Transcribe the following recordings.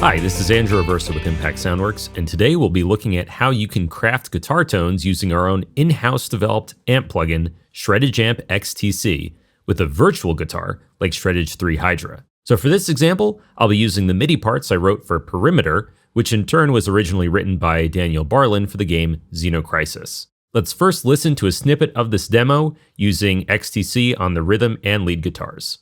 Hi, this is Andrew Aversa with Impact Soundworks, and today we'll be looking at how you can craft guitar tones using our own in-house developed amp plugin, Shreddage Amp XTC, with a virtual guitar like Shreddage 3 Hydra. So for this example, I'll be using the MIDI parts I wrote for Perimeter, which in turn was originally written by Daniel Barlin for the game Xenocrisis. Let's first listen to a snippet of this demo using XTC on the rhythm and lead guitars.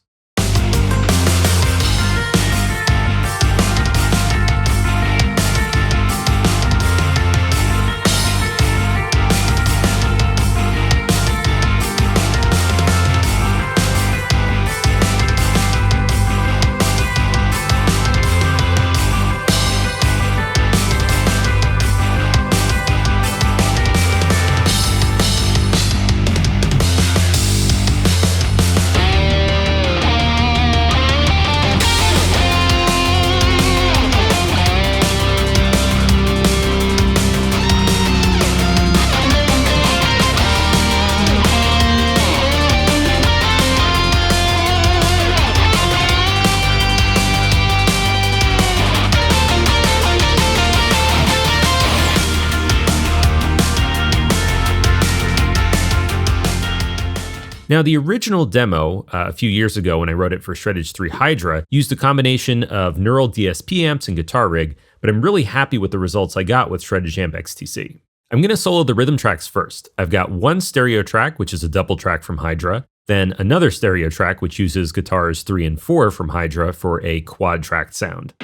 Now, the original demo a few years ago when I wrote it for Shreddage 3 Hydra used a combination of neural DSP amps and guitar rig, but I'm really happy with the results I got with Shreddage Amp XTC. I'm going to solo the rhythm tracks first. I've got one stereo track, which is a double track from Hydra, then another stereo track, which uses guitars 3 and 4 from Hydra for a quad tracked sound.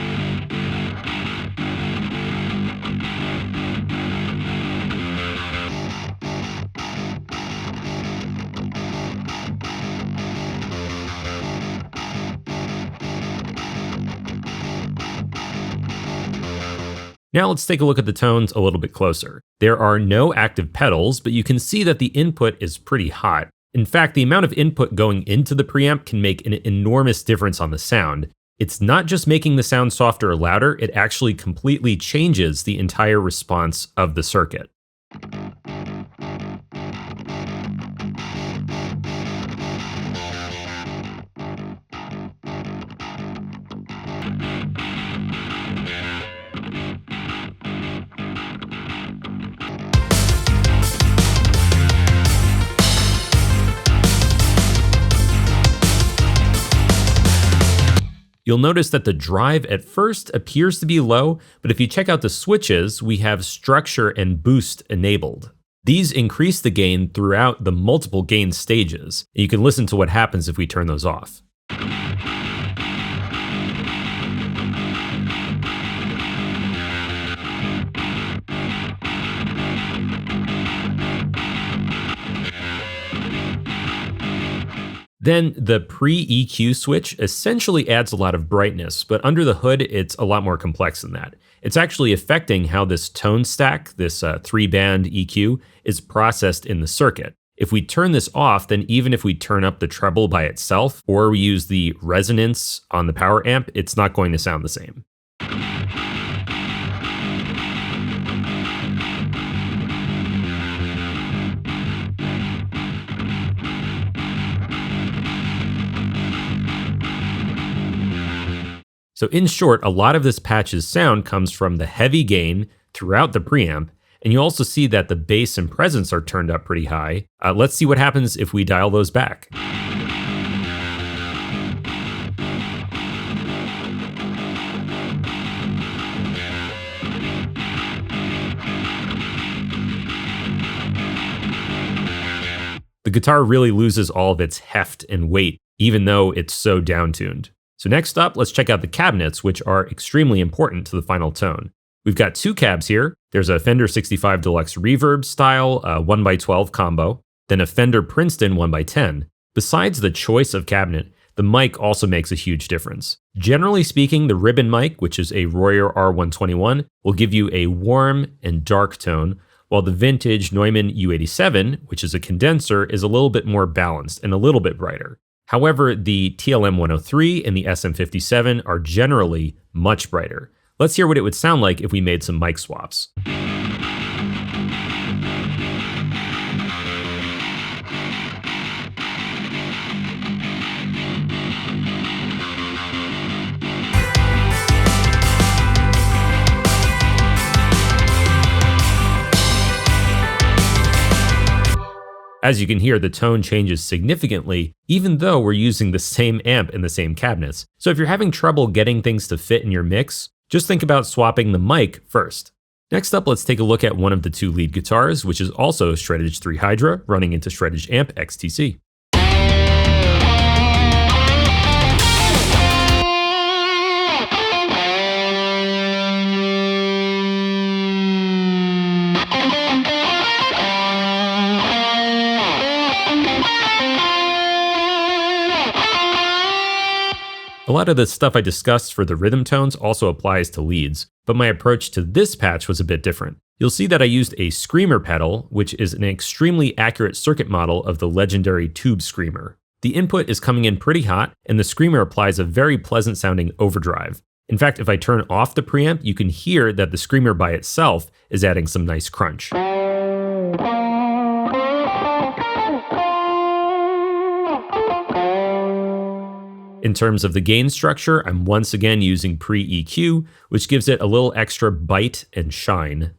Now let's take a look at the tones a little bit closer. There are no active pedals, but you can see that the input is pretty hot. In fact, the amount of input going into the preamp can make an enormous difference on the sound. It's not just making the sound softer or louder, it actually completely changes the entire response of the circuit. You'll notice that the drive at first appears to be low, but if you check out the switches, we have structure and boost enabled. These increase the gain throughout the multiple gain stages. You can listen to what happens if we turn those off. Then the pre-EQ switch essentially adds a lot of brightness, but under the hood, it's a lot more complex than that. It's actually affecting how this tone stack, this 3-band EQ, is processed in the circuit. If we turn this off, then even if we turn up the treble by itself, or we use the resonance on the power amp, it's not going to sound the same. So in short, a lot of this patch's sound comes from the heavy gain throughout the preamp, and you also see that the bass and presence are turned up pretty high. Let's see what happens if we dial those back. The guitar really loses all of its heft and weight, even though it's so down-tuned. So next up, let's check out the cabinets, which are extremely important to the final tone. We've got two cabs here. There's a Fender 65 Deluxe Reverb style 1x12 combo, then a Fender Princeton 1x10. Besides the choice of cabinet, the mic also makes a huge difference. Generally speaking, the ribbon mic, which is a Royer R121, will give you a warm and dark tone, while the vintage Neumann U87, which is a condenser, is a little bit more balanced and a little bit brighter. However, the TLM 103 and the SM57 are generally much brighter. Let's hear what it would sound like if we made some mic swaps. As you can hear, the tone changes significantly, even though we're using the same amp in the same cabinets. So if you're having trouble getting things to fit in your mix, just think about swapping the mic first. Next up, let's take a look at one of the two lead guitars, which is also Shreddage 3 Hydra running into Shreddage Amp XTC. A lot of the stuff I discussed for the rhythm tones also applies to leads, but my approach to this patch was a bit different. You'll see that I used a Screamer pedal, which is an extremely accurate circuit model of the legendary Tube Screamer. The input is coming in pretty hot, and the Screamer applies a very pleasant sounding overdrive. In fact, if I turn off the preamp, you can hear that the Screamer by itself is adding some nice crunch. In terms of the gain structure, I'm once again using pre-EQ, which gives it a little extra bite and shine.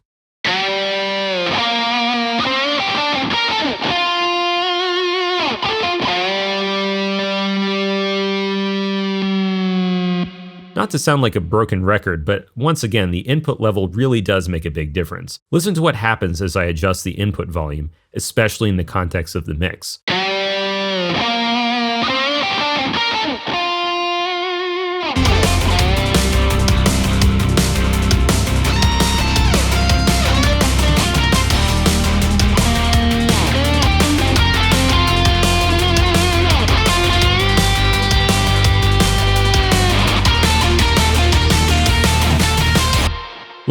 Not to sound like a broken record, but once again, the input level really does make a big difference. Listen to what happens as I adjust the input volume, especially in the context of the mix.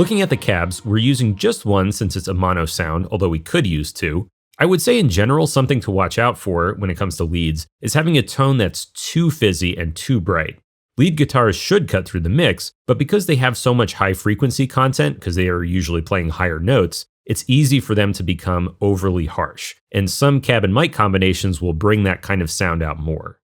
Looking at the cabs, we're using just one since it's a mono sound, although we could use two. I would say in general, something to watch out for when it comes to leads is having a tone that's too fizzy and too bright. Lead guitars should cut through the mix, but because they have so much high frequency content, because they are usually playing higher notes, it's easy for them to become overly harsh. And some cab and mic combinations will bring that kind of sound out more.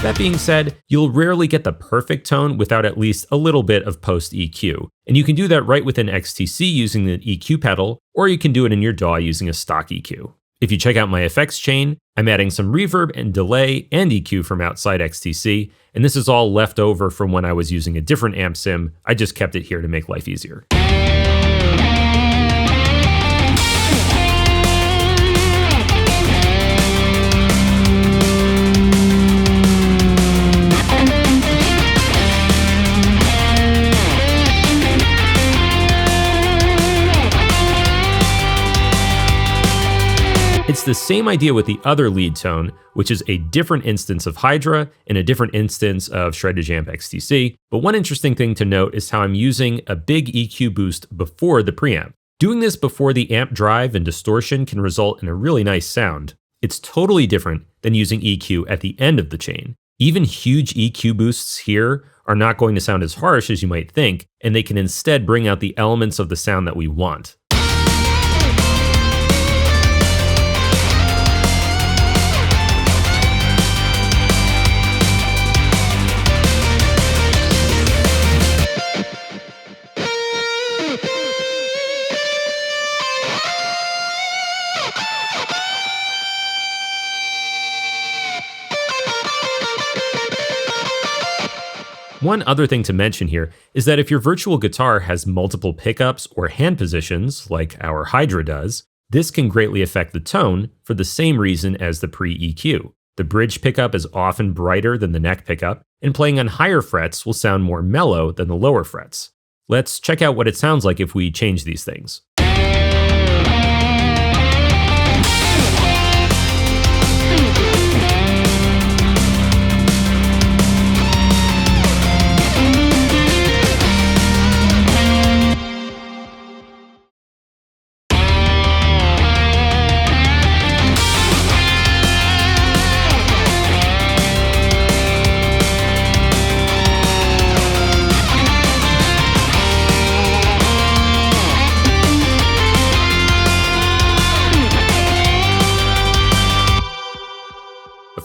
That being said, you'll rarely get the perfect tone without at least a little bit of post-EQ. And you can do that right within XTC using the EQ pedal, or you can do it in your DAW using a stock EQ. If you check out my effects chain, I'm adding some reverb and delay and EQ from outside XTC, and this is all left over from when I was using a different amp sim. I just kept it here to make life easier. It's the same idea with the other lead tone, which is a different instance of Hydra and a different instance of Shreddage Amp XTC. But one interesting thing to note is how I'm using a big EQ boost before the preamp. Doing this before the amp drive and distortion can result in a really nice sound. It's totally different than using EQ at the end of the chain. Even huge EQ boosts here are not going to sound as harsh as you might think, and they can instead bring out the elements of the sound that we want. One other thing to mention here is that if your virtual guitar has multiple pickups or hand positions, like our Hydra does, this can greatly affect the tone for the same reason as the pre-EQ. The bridge pickup is often brighter than the neck pickup, and playing on higher frets will sound more mellow than the lower frets. Let's check out what it sounds like if we change these things.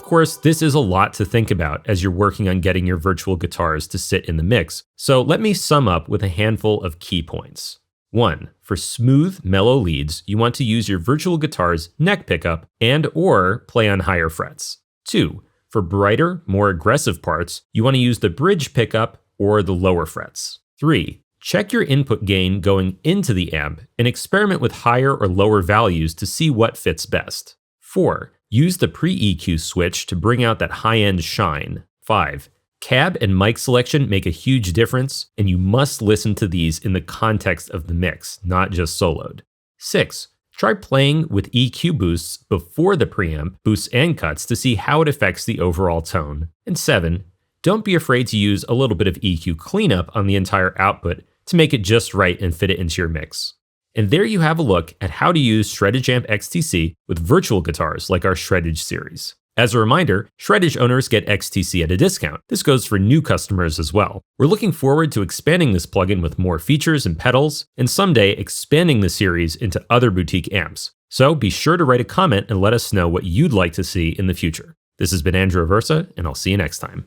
course, this is a lot to think about as you're working on getting your virtual guitars to sit in the mix, so let me sum up with a handful of key points. 1. For smooth, mellow leads, you want to use your virtual guitar's neck pickup and/or play on higher frets. 2. For brighter, more aggressive parts, you want to use the bridge pickup or the lower frets. 3. Check your input gain going into the amp and experiment with higher or lower values to see what fits best. 4. Use the pre-EQ switch to bring out that high-end shine. 5. Cab and mic selection make a huge difference, and you must listen to these in the context of the mix, not just soloed. 6. Try playing with EQ boosts before the preamp, boosts and cuts to see how it affects the overall tone. And 7. Don't be afraid to use a little bit of EQ cleanup on the entire output to make it just right and fit it into your mix. And there you have a look at how to use Shreddage Amp XTC with virtual guitars like our Shreddage series. As a reminder, Shreddage owners get XTC at a discount. This goes for new customers as well. We're looking forward to expanding this plugin with more features and pedals, and someday expanding the series into other boutique amps. So be sure to write a comment and let us know what you'd like to see in the future. This has been Andrew Aversa, and I'll see you next time.